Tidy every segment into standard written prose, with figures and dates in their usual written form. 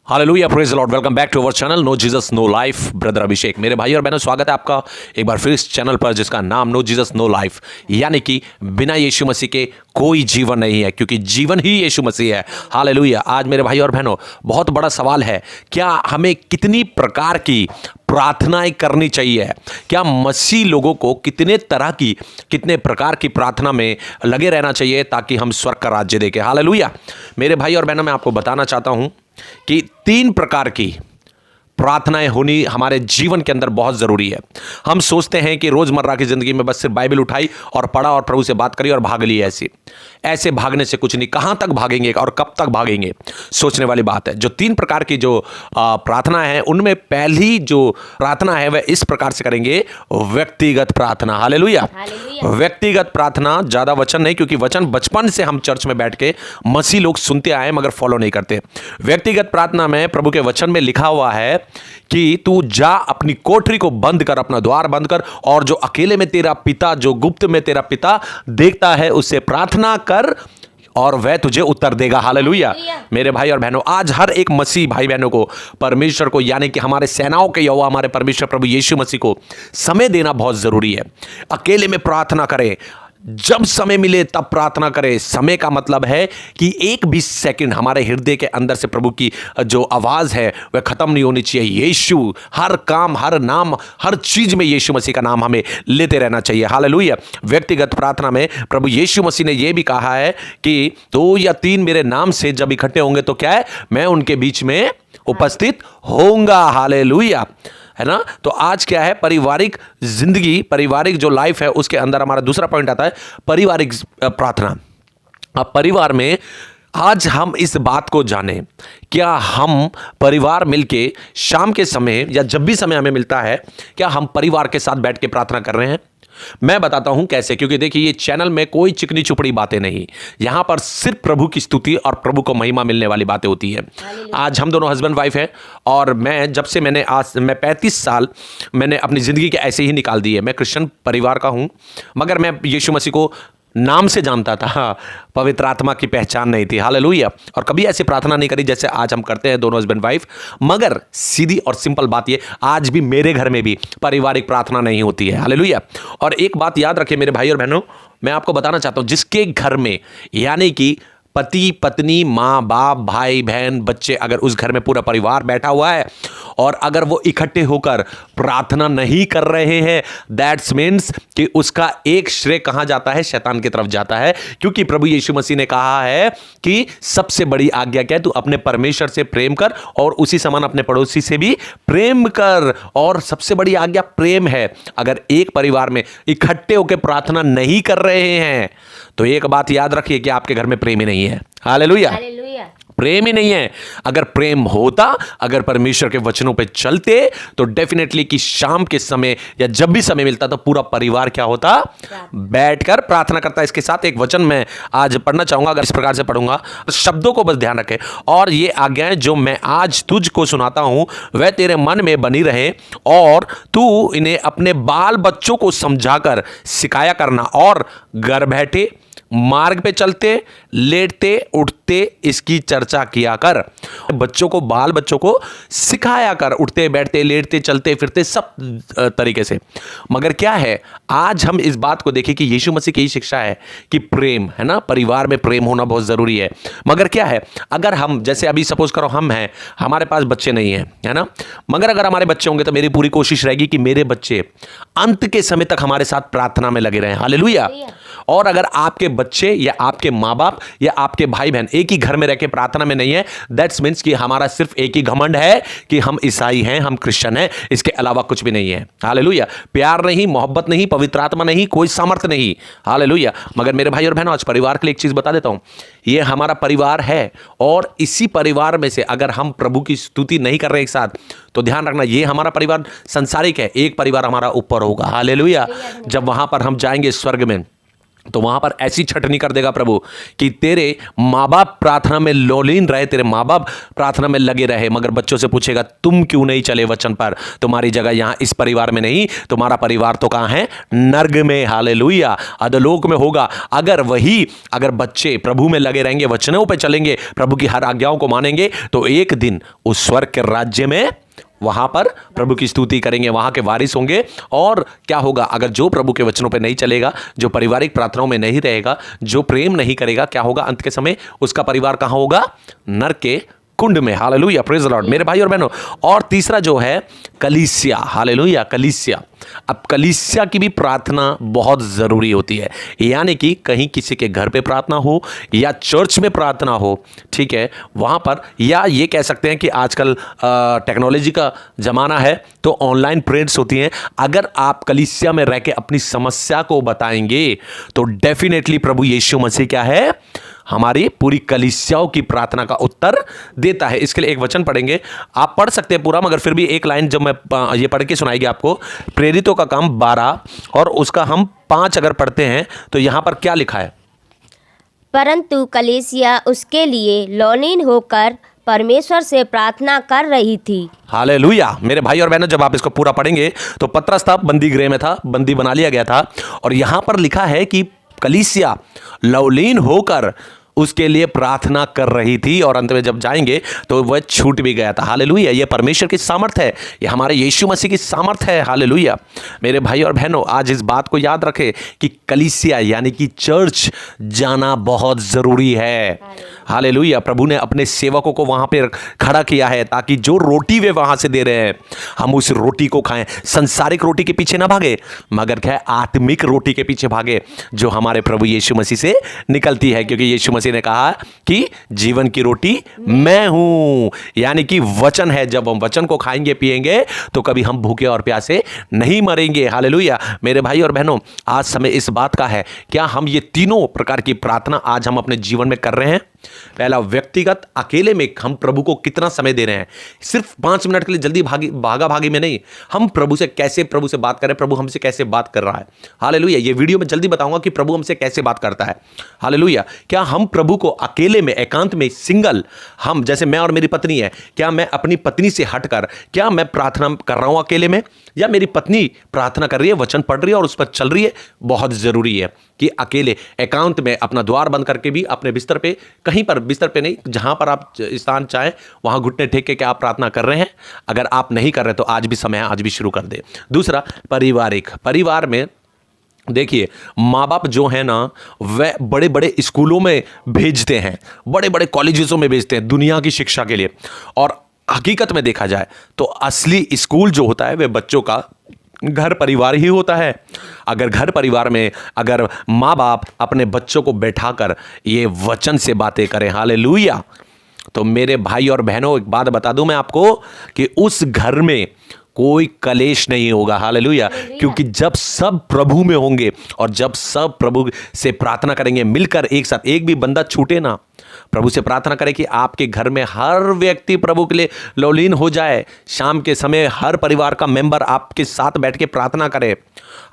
Hallelujah, praise the lord. Welcome back to our channel no Jesus no life. Brother Abhishek, मेरे भाई और बहनों, स्वागत है आपका एक बार फिर इस चैनल पर जिसका नाम नो जीसस नो लाइफ, यानी कि बिना यीशु मसीह के कोई जीवन नहीं है, क्योंकि जीवन ही यीशु मसीह है। हालेलुया। आज मेरे भाई और बहनों, बहुत बड़ा सवाल है, क्या हमें कितनी प्रकार की प्रार्थनाएं करनी चाहिए? क्या मसीह लोगों को कितने प्रकार की प्रार्थना में लगे रहना चाहिए ताकि हम स्वर्ग का राज्य देखें? हालेलुया। मेरे भाई और बहनों, मैं आपको बताना चाहता हूं कि 3 प्रकार की प्रार्थनाएं होनी हमारे जीवन के अंदर बहुत जरूरी है। हम सोचते हैं कि रोजमर्रा की जिंदगी में बस सिर्फ बाइबल उठाई और पढ़ा और प्रभु से बात करी और भाग ली। ऐसे भागने से कुछ नहीं। कहां तक भागेंगे और कब तक भागेंगे, सोचने वाली बात है। जो 3 प्रकार की जो प्रार्थना है, उनमें पहली जो प्रार्थना है वह इस प्रकार से करेंगे, व्यक्तिगत प्रार्थना। हालेलुया। व्यक्तिगत प्रार्थना, ज्यादा वचन नहीं, क्योंकि वचन बचपन से हम चर्च में बैठ के मसीह लोग सुनते आए मगर फॉलो नहीं करते। व्यक्तिगत प्रार्थना में प्रभु के वचन में लिखा हुआ है कि तू जा, अपनी कोठरी को बंद कर, अपना द्वार बंद कर, और जो अकेले में तेरा पिता, जो गुप्त में तेरा पिता देखता है, उससे प्रार्थना कर और वह तुझे उत्तर देगा। हालेलुया। मेरे भाई और बहनों, आज हर एक मसीह भाई बहनों को परमेश्वर को, यानी कि हमारे सेनाओं के यहोवा हमारे परमेश्वर प्रभु यीशु मसीह को समय देना बहुत जरूरी है। अकेले में प्रार्थना करें, जब समय मिले तब प्रार्थना करें। समय का मतलब है कि एक भी सेकंड हमारे हृदय के अंदर से प्रभु की जो आवाज है वह खत्म नहीं होनी चाहिए। यीशु, हर काम, हर नाम, हर चीज में यीशु मसीह का नाम हमें लेते रहना चाहिए। हालेलुया। व्यक्तिगत प्रार्थना में प्रभु यीशु मसीह ने यह भी कहा है कि 2 या 3 मेरे नाम से जब इकट्ठे होंगे तो क्या है, मैं उनके बीच में उपस्थित होऊंगा। हालेलुया, है ना। तो आज क्या है, पारिवारिक जिंदगी, पारिवारिक जो लाइफ है, उसके अंदर हमारा दूसरा पॉइंट आता है पारिवारिक प्रार्थना। अब परिवार में आज हम इस बात को जानें, क्या हम परिवार मिलके शाम के समय या जब भी समय हमें मिलता है, क्या हम परिवार के साथ बैठ के प्रार्थना कर रहे हैं? मैं बताता हूं कैसे, क्योंकि देखिए ये चैनल में कोई चिकनी चुपड़ी बातें नहीं, यहां पर सिर्फ प्रभु की स्तुति और प्रभु को महिमा मिलने वाली बातें होती है। आज हम दोनों हस्बैंड वाइफ हैं, और मैं जब से मैं 35 साल मैंने अपनी जिंदगी के ऐसे ही निकाल दी है। मैं क्रिश्चियन परिवार का हूं, मगर मैं यीशु मसीह को नाम से जानता था, पवित्र आत्मा की पहचान नहीं थी। हालेलुया। और कभी ऐसी प्रार्थना नहीं करी जैसे आज हम करते हैं दोनों हस्बैंड वाइफ। मगर सीधी और सिंपल बात ये, आज भी मेरे घर में भी पारिवारिक प्रार्थना नहीं होती है। हालेलुया। और एक बात याद रखें मेरे भाई और बहनों, मैं आपको बताना चाहता हूं, जिसके घर में, यानी कि पति पत्नी, माँ बाप, भाई बहन, बच्चे, अगर उस घर में पूरा परिवार बैठा हुआ है और अगर वो इकट्ठे होकर प्रार्थना नहीं कर रहे हैं, दैट्स मीन्स कि उसका एक श्रेय कहां जाता है, शैतान की तरफ जाता है। क्योंकि प्रभु यीशु मसीह ने कहा है कि सबसे बड़ी आज्ञा क्या है, तू अपने परमेश्वर से प्रेम कर और उसी समान अपने पड़ोसी से भी प्रेम कर, और सबसे बड़ी आज्ञा प्रेम है। अगर एक परिवार में इकट्ठे होकर प्रार्थना नहीं कर रहे हैं तो एक बात याद रखिए कि आपके घर में प्रेम ही नहीं है। हालेलुया। प्रेम ही नहीं है। अगर प्रेम होता, अगर परमेश्वर के वचनों पे चलते, तो डेफिनेटली कि शाम के समय या जब भी समय मिलता तो पूरा परिवार क्या होता, बैठकर प्रार्थना करता। इसके साथ एक वचन मैं आज पढ़ना चाहूंगा, अगर इस प्रकार से पढ़ूंगा, शब्दों को बस ध्यान रखें। और ये आज्ञाएं जो मैं आज तुझको सुनाता हूं वह तेरे मन में बनी रहे, और तू इन्हें अपने बाल बच्चों को समझाकर सिखाया करना, और घर बैठे, मार्ग पे चलते, लेटते, उठते इसकी चर्चा किया कर। बच्चों को, बाल बच्चों को सिखाया कर, उठते बैठते, लेटते, चलते फिरते, सब तरीके से। मगर क्या है, आज हम इस बात को देखें कि यीशु मसीह की शिक्षा है कि प्रेम, है ना, परिवार में प्रेम होना बहुत जरूरी है। मगर क्या है, अगर हम, जैसे अभी सपोज करो हम हैं, हमारे पास बच्चे नहीं हैं, है ना, मगर अगर हमारे बच्चे होंगे तो मेरी पूरी कोशिश रहेगी कि मेरे बच्चे अंत के समय तक हमारे साथ प्रार्थना में लगे रहें। हालेलुया। और अगर आपके बच्चे या आपके माँ बाप या आपके भाई बहन एक ही घर में रह के प्रार्थना में नहीं है, दैट्स मीन्स कि हमारा सिर्फ एक ही घमंड है कि हम ईसाई हैं, हम क्रिश्चियन हैं, इसके अलावा कुछ भी नहीं है। हालेलुया। प्यार नहीं, मोहब्बत नहीं, पवित्र आत्मा नहीं, कोई सामर्थ्य नहीं। हालेलुया। मगर मेरे भाई और बहनों, आज परिवार के लिए एक चीज बता देता हूं, ये हमारा परिवार है, और इसी परिवार में से अगर हम प्रभु की स्तुति नहीं कर रहे एक साथ, तो ध्यान रखना ये हमारा परिवार संसारिक है, एक परिवार हमारा ऊपर होगा। हालेलुया। जब वहां पर हम जाएंगे स्वर्ग में, तो वहां पर ऐसी छटनी कर देगा प्रभु कि तेरे माँ बाप प्रार्थना में लोलीन रहे, तेरे माँ बाप प्रार्थना में लगे रहे, मगर बच्चों से पूछेगा तुम क्यों नहीं चले वचन पर, तुम्हारी जगह यहां इस परिवार में नहीं, तुम्हारा परिवार तो कहां है, नर्क में, हालेलुया, अधोलोक में होगा। अगर बच्चे प्रभु में लगे रहेंगे, वचनों पे चलेंगे, प्रभु की हर आज्ञाओं को मानेंगे, तो एक दिन उस स्वर्ग के राज्य में वहां पर प्रभु की स्तुति करेंगे, वहां के वारिस होंगे। और क्या होगा, अगर जो प्रभु के वचनों पे नहीं चलेगा, जो पारिवारिक प्रार्थनाओं में नहीं रहेगा, जो प्रेम नहीं करेगा, क्या होगा, अंत के समय उसका परिवार कहां होगा, नरक के कुंड में। हालेलुया, प्रेज द लॉर्ड मेरे भाई और बहनों। और तीसरा जो है कलीसिया, हालेलुया, कलीसिया। अब कलीसिया की भी प्रार्थना बहुत जरूरी होती है, यानी कि कहीं किसी के घर पे प्रार्थना हो या चर्च में प्रार्थना हो, ठीक है, वहां पर, या ये कह सकते हैं कि आजकल टेक्नोलॉजी का जमाना है तो ऑनलाइन प्रेयर्स होती हैं। अगर आप कलीसिया में रह के अपनी समस्या को बताएंगे तो डेफिनेटली प्रभु यीशु मसीह क्या है, हमारी पूरी कलीसियाओं की प्रार्थना का उत्तर देता है। इसके लिए एक वचन पढ़ेंगे, आप पढ़ सकते हैं पूरा, मगर फिर भी एक लाइन जब मैं ये पढ़ के सुनाएगी आपको। प्रेरितों का काम 12 और उसका हम 5 अगर पढ़ते हैं तो यहां पर क्या लिखा है, परंतु कलीसिया उसके लिए लोलीन होकर परमेश्वर से प्रार्थना कर रही थी। हालेलुया मेरे भाई और बहनों, जब आप इसको पूरा पढ़ेंगे तो पतरस था, बंदी गृह में था, बंदी बना लिया गया था, और यहां पर लिखा है कि कलीसिया लवलीन होकर उसके लिए प्रार्थना कर रही थी, और अंत में जब जाएंगे तो वह छूट भी गया था। हालेलुया, ये परमेश्वर की सामर्थ है, ये हमारे यीशु मसीह की सामर्थ है। हालेलुया मेरे भाई और बहनों, आज इस बात को याद रखें कि कलीसिया यानी कि चर्च जाना बहुत जरूरी है। हालेलुया, प्रभु ने अपने सेवकों को वहां पे खड़ा किया है ताकि जो रोटी वे वहां से दे रहे हैं, हम उस रोटी को खाएं। संसारिक रोटी के पीछे ना भागे, मगर क्या, आत्मिक रोटी के पीछे भागे, जो हमारे प्रभु यीशु मसीह से निकलती है, क्योंकि यीशु मसीह ने कहा कि जीवन की रोटी मैं हूं, यानी कि वचन है। जब हम वचन को खाएंगे पिएंगे तो कभी हम भूखे और प्यासे नहीं मरेंगे। हालेलुया मेरे भाई और बहनों, आज समय इस बात का है, क्या हम ये तीनों प्रकार की प्रार्थना आज हम अपने जीवन में कर रहे हैं? पहला, व्यक्तिगत अकेले में हम प्रभु को कितना समय दे रहे हैं, सिर्फ 5 मिनट के लिए जल्दी भागा भागी में नहीं, हम प्रभु से कैसे प्रभु से बात करें, प्रभु हमसे कैसे बात कर रहा है। हालेलुया, ये वीडियो में जल्दी बताऊंगा कि प्रभु हमसे कैसे बात करता है। हालेलुया, क्या हम प्रभु को अकेले में, एकांत में, सिंगल, हम जैसे मैं और मेरी पत्नी है, क्या मैं अपनी पत्नी से हटकर, क्या मैं प्रार्थना कर रहा हूं अकेले में, या मेरी पत्नी प्रार्थना कर रही है, वचन पढ़ रही है और उस पर चल रही है? बहुत जरूरी है कि अकेले एकांत में अपना द्वार बंद करके भी अपने बिस्तर पे, कहीं पर बिस्तर पे नहीं, जहां पर आप स्थान चाहें वहां घुटने टेक के क्या आप प्रार्थना कर रहे हैं? अगर आप नहीं कर रहे तो आज भी समय है, आज भी शुरू कर दे। दूसरा, परिवार में देखिए, माँ बाप जो है ना, वह बड़े बड़े स्कूलों में भेजते हैं, बड़े बड़े कॉलेजों में भेजते हैं दुनिया की शिक्षा के लिए, और हकीकत में देखा जाए तो असली स्कूल जो होता है वह बच्चों का घर परिवार ही होता है। अगर घर परिवार में अगर माँ बाप अपने बच्चों को बैठाकर ये वचन से बातें करें, हालेलुया, तो मेरे भाई और बहनों, एक बात बता दूं मैं आपको कि उस घर में कोई कलेश नहीं होगा। हालेलुया, क्योंकि जब सब प्रभु में होंगे और जब सब प्रभु से प्रार्थना करेंगे मिलकर एक साथ, एक भी बंदा छूटे ना, प्रभु से प्रार्थना करें कि आपके घर में हर व्यक्ति प्रभु के लिए लौलीन हो जाए। शाम के समय हर परिवार का मेंबर आपके साथ बैठ के प्रार्थना करे।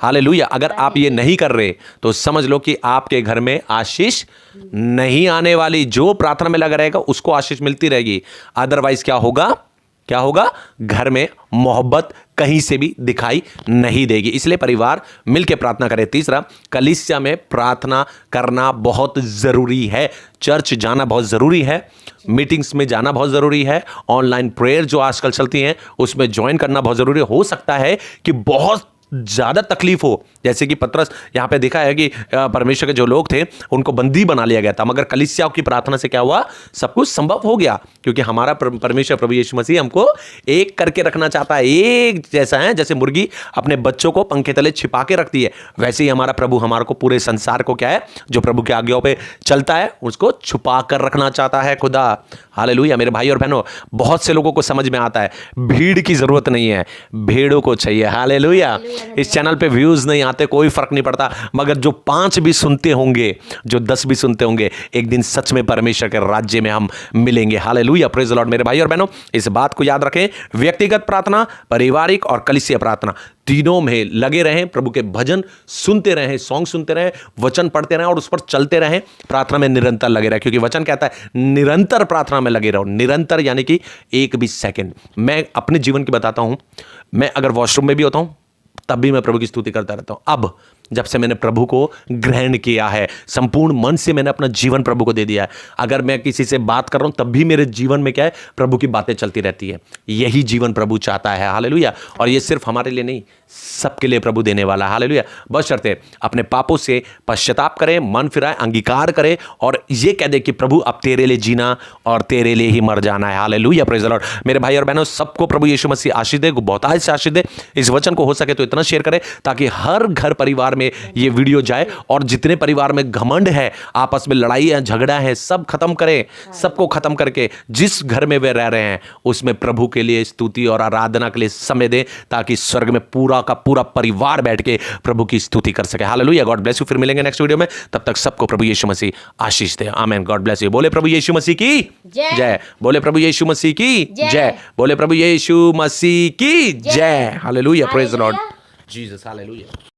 हालेलुया, अगर आप ये नहीं कर रहे तो समझ लो कि आपके घर में आशीष नहीं आने वाली। जो प्रार्थना में लगा रहेगा उसको आशीष मिलती रहेगी, अदरवाइज क्या होगा, घर में मोहब्बत कहीं से भी दिखाई नहीं देगी। इसलिए परिवार मिलकर प्रार्थना करें। तीसरा, कलीसिया में प्रार्थना करना बहुत जरूरी है, चर्च जाना बहुत जरूरी है, मीटिंग्स में जाना बहुत जरूरी है, ऑनलाइन प्रेयर जो आजकल चलती हैं उसमें ज्वाइन करना बहुत जरूरी है। हो सकता है कि बहुत ज्यादा तकलीफ हो, जैसे कि पतरस, यहां पे देखा है कि परमेश्वर के जो लोग थे उनको बंदी बना लिया गया था, मगर कलीसियाओं की प्रार्थना से क्या हुआ, सब कुछ संभव हो गया, क्योंकि हमारा परमेश्वर प्रभु यीशु मसीह हमको एक करके रखना चाहता है। एक जैसा है, जैसे मुर्गी अपने बच्चों को पंखे तले छिपा के रखती है, वैसे ही हमारा प्रभु हमारे को, पूरे संसार को क्या है, जो प्रभु के आज्ञाओं पे चलता है उसको छुपा कर रखना चाहता है खुदा। हालेलुया मेरे भाई और बहनों, बहुत से लोगों को समझ में आता है भीड़ की जरूरत नहीं है, भेड़ों को चाहिए। हालेलुया इस चैनल पे व्यूज नहीं आते, कोई फर्क नहीं पड़ता, मगर जो 5 भी सुनते होंगे, जो 10 भी सुनते होंगे, एक दिन सच में परमेश्वर के राज्य में हम मिलेंगे। Hallelujah, praise the Lord. मेरे भाई और बहनों, इस बात को याद रखें, व्यक्तिगत प्रार्थना, पारिवारिक और कलीसिया प्रार्थना, तीनों में लगे रहें, प्रभु के भजन सुनते रहें, सॉन्ग सुनते रहें, वचन पढ़ते रहें और उस पर चलते रहें, प्रार्थना में निरंतर लगे रहें, क्योंकि वचन कहता है निरंतर प्रार्थना में लगे रहो। निरंतर यानी कि एक भी सेकंड। मैं अपने जीवन की बताता हूं, मैं अगर वॉशरूम में भी होता हूं तब भी मैं प्रभु की स्तुति करता रहता हूं। अब जब से मैंने प्रभु को ग्रहण किया है, संपूर्ण मन से मैंने अपना जीवन प्रभु को दे दिया है, अगर मैं किसी से बात कर रहा हूं तब भी मेरे जीवन में क्या है, प्रभु की बातें चलती रहती है। यही जीवन प्रभु चाहता है। हालेलुया। और ये सिर्फ हमारे लिए नहीं, सबके लिए प्रभु देने वाला है। हालेलुया। बस शर्ते अपने पापों से पश्चाताप करें, मन फिराए, अंगीकार करें और ये कह दे कि प्रभु अब तेरे लिए जीना और तेरे लिए ही मर जाना है। Hallelujah, praise the Lord. मेरे भाई और बहनों, सबको प्रभु यीशु मसीह आशीष दे, बहुतायत से आशीष दे। इस वचन को हो सके तो इतना शेयर करें ताकि हर घर परिवार में ये वीडियो जाए और जितने परिवार में घमंड है, आपस में लड़ाई है, झगड़ा है, सब खत्म करें। सबको खत्म करके जिस घर में वे रह रहे हैं उसमें प्रभु के लिए स्तुति और आराधना के लिए समय दें, ताकि स्वर्ग में पूरा का पूरा परिवार बैठ के प्रभु की स्तुति कर सके। हालेलुया। God bless you. फिर मिलेंगे नेक्स्ट वीडियो में, तब तक सबको प्रभु यीशु मसीह आशीष दे। आमीन। God bless you. बोले प्रभु यीशु मसीह की जय। बोले प्रभु यीशु मसीह की जय। बोले प्रभु यीशु मसीह की जय। Hallelujah, praise the Lord Jesus. Hallelujah.